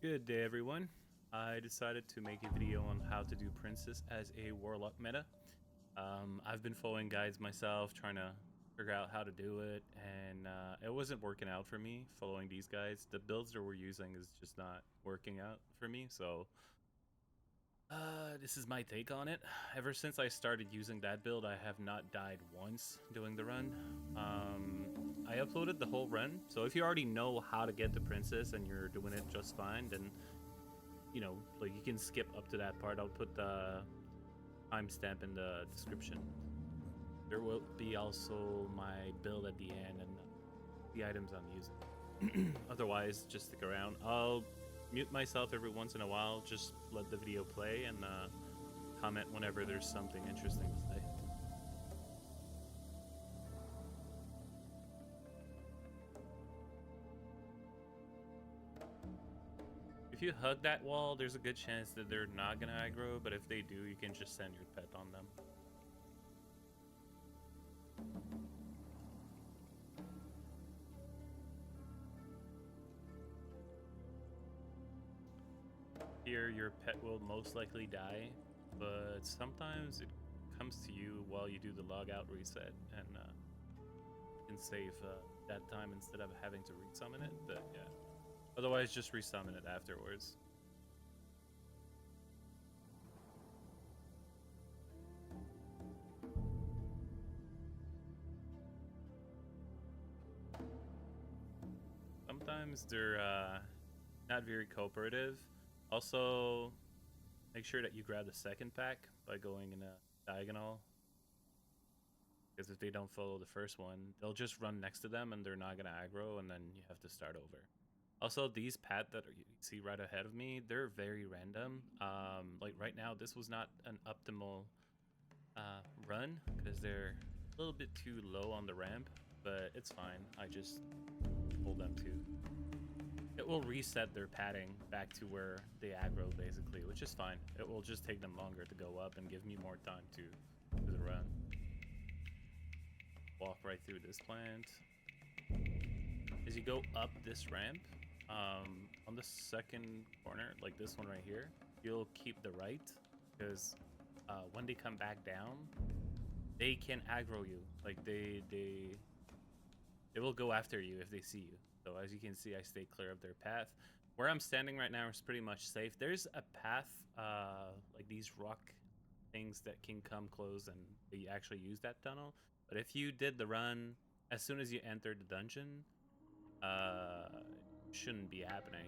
Good day, everyone. I decided to make a video on how to do Princess as a Warlock meta. I've been following guides myself, trying to figure out how to do it, and it wasn't working out for me following these guides. The builds that we're using is just not working out for me, so this is my take on it. Ever since I started using that build, I have not died once doing the run. I uploaded the whole run, so if you already know how to get the princess and you're doing it just fine, then like you can skip up to that part. I'll put the timestamp in the description. There will be also my build at the end and the items I'm using. Otherwise, just stick around. I'll mute myself every once in a while, just let the video play and comment whenever there's something interesting to say. If you hug that wall, there's a good chance that they're not gonna aggro, but if they do, you can just send your pet on them. Here, your pet will most likely die, but sometimes it comes to you while you do the logout reset, and you can save that time instead of having to resummon it, but yeah. Otherwise, just resummon it afterwards. Sometimes they're not very cooperative. Also, make sure that you grab the second pack by going in a diagonal. Because if they don't follow the first one, they'll just run next to them and they're not going to aggro, and then you have to start over. Also, these paths that you see right ahead of me, they're very random. Like right now, this was not an optimal run because they're a little bit too low on the ramp, but it's fine. I just pulled them too. It will reset their padding back to where they aggro, basically, which is fine. It will just take them longer to go up and give me more time to do the run. Walk right through this plant. As you go up this ramp, on the second corner, like this one right here, you'll keep the right, because when they come back down, they can aggro you. Like they will go after you if they see you. So as you can see, I stay clear of their path. Where I'm standing right now is pretty much safe. There's a path, like these rock things that can come close and they actually use that tunnel. But if you did the run as soon as you enter the dungeon, shouldn't be happening.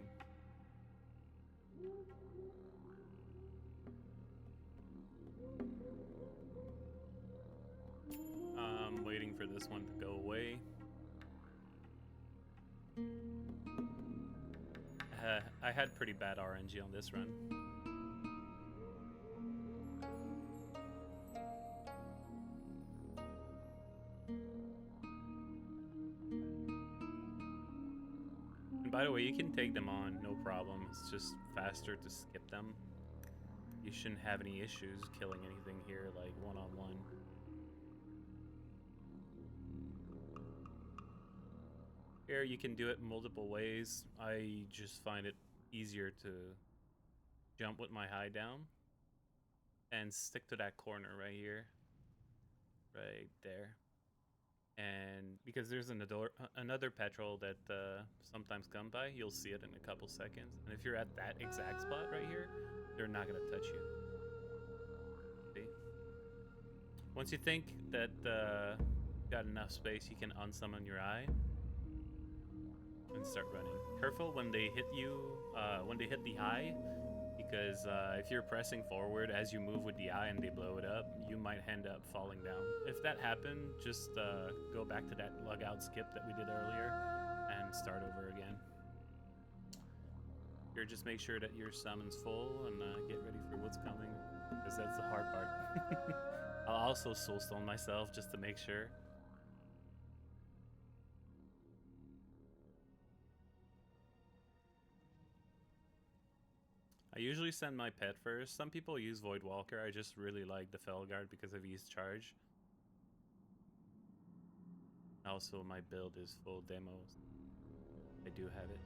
I'm waiting for this one to go away. I had pretty bad RNG on this run. And by the way, you can take them on, no problem. It's just faster to skip them. You shouldn't have any issues killing anything here, like one-on-one. Here you can do it multiple ways. I just find it easier to jump with my high down and stick to that corner right here, right there. And because there's another petrol that sometimes come by, you'll see it in a couple seconds. And if you're at that exact spot right here, they're not gonna touch you. See? Once you think that you got enough space, you can unsummon your eye and start running. Careful when they hit you, when they hit the eye, because if you're pressing forward as you move with the eye and they blow it up, you might end up falling down. If that happened, just go back to that logout skip that we did earlier and start over again. Here, just make sure that your summon's full and get ready for what's coming, because that's the hard part. I'll also soulstone myself just to make sure. I usually send my pet first. Some people use Void Walker. I just really like the Felguard because of Ease Charge. Also, my build is full demos. I do have it.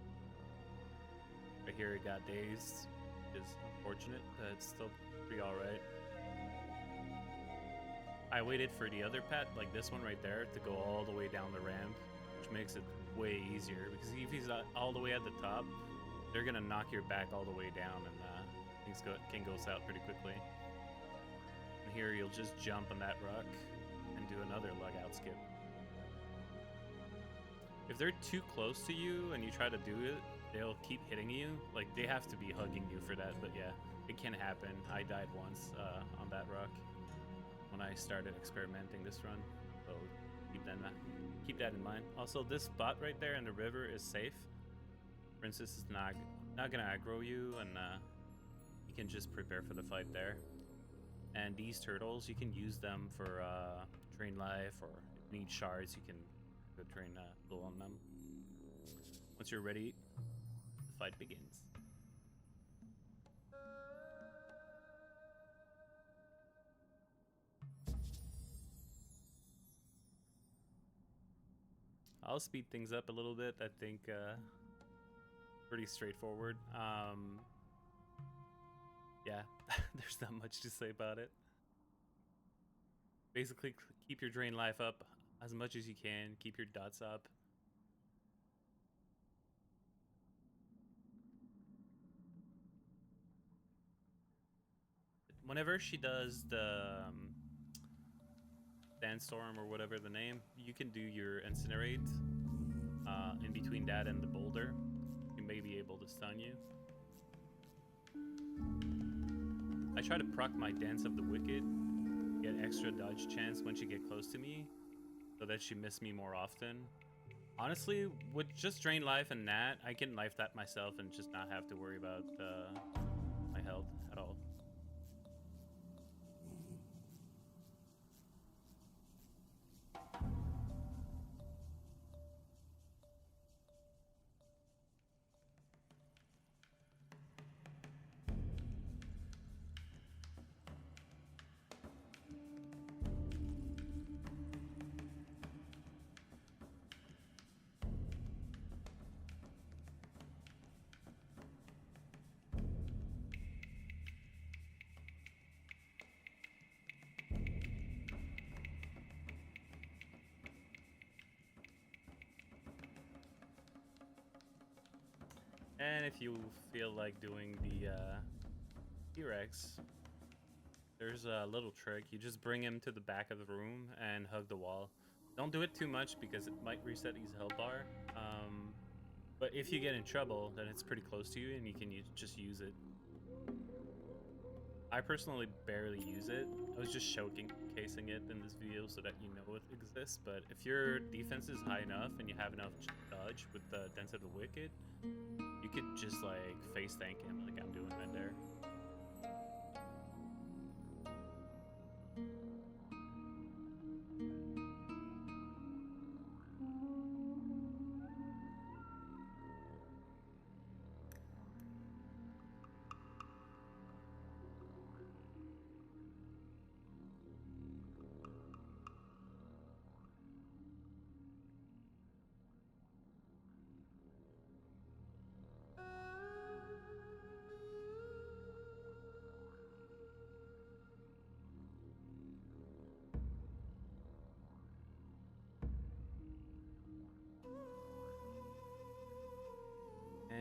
Right here it got dazed, which is unfortunate, but it's still pretty alright. I waited for the other pet, like this one right there, to go all the way down the ramp, which makes it way easier, because if he's all the way at the top, they're gonna knock your back all the way down, and things can go south pretty quickly. And here you'll just jump on that rock and do another lug out skip. If they're too close to you and you try to do it, they'll keep hitting you. Like, they have to be hugging you for that, but yeah, it can happen. I died once on that rock when I started experimenting this run, so keep that in mind. Also, this spot right there in the river is safe. Princess is not gonna aggro you, and you can just prepare for the fight there. And these turtles, you can use them for drain life, or if you need shards, you can go drain blow on them. Once you're ready, the fight begins. I'll speed things up a little bit. I think pretty straightforward. Yeah, there's not much to say about it. Basically, keep your drain life up as much as you can. Keep your dots up. Whenever she does the sandstorm or whatever the name, you can do your incinerate in between that and the boulder. You may be able to stun you. I try to proc my Dance of the Wicked, get extra dodge chance when she get close to me, so that she miss me more often. Honestly, with just drain life and that, I can life that myself and just not have to worry about my health at all. And if you feel like doing the T-Rex, there's a little trick. You just bring him to the back of the room and hug the wall. Don't do it too much because it might reset his health bar. But if you get in trouble, then it's pretty close to you and you can just use it. I personally barely use it. I was just showcasing it in this video so that you know it exists. But if your defense is high enough and you have enough dodge with the Dance of the Wicked, you could just like face tank him like I'm doing right there.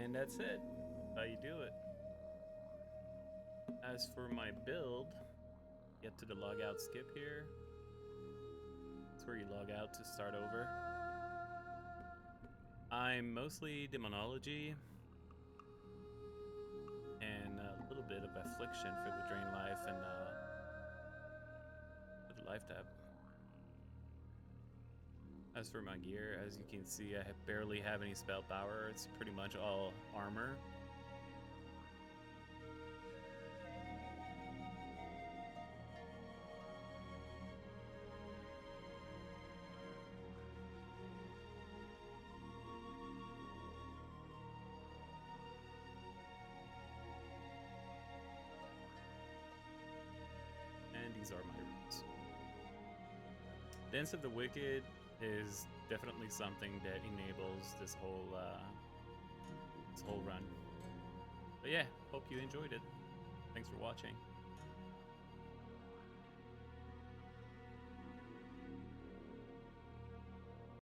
And that's it. That's how you do it. As for my build, get to the log out skip here. That's where you log out to start over. I'm mostly demonology and a little bit of affliction for the drain life and for the life tab. As for my gear, as you can see, I barely have any spell power. It's pretty much all armor. And these are my runes. Dance of the Wicked is definitely something that enables this whole run. But yeah, hope you enjoyed it. Thanks for watching.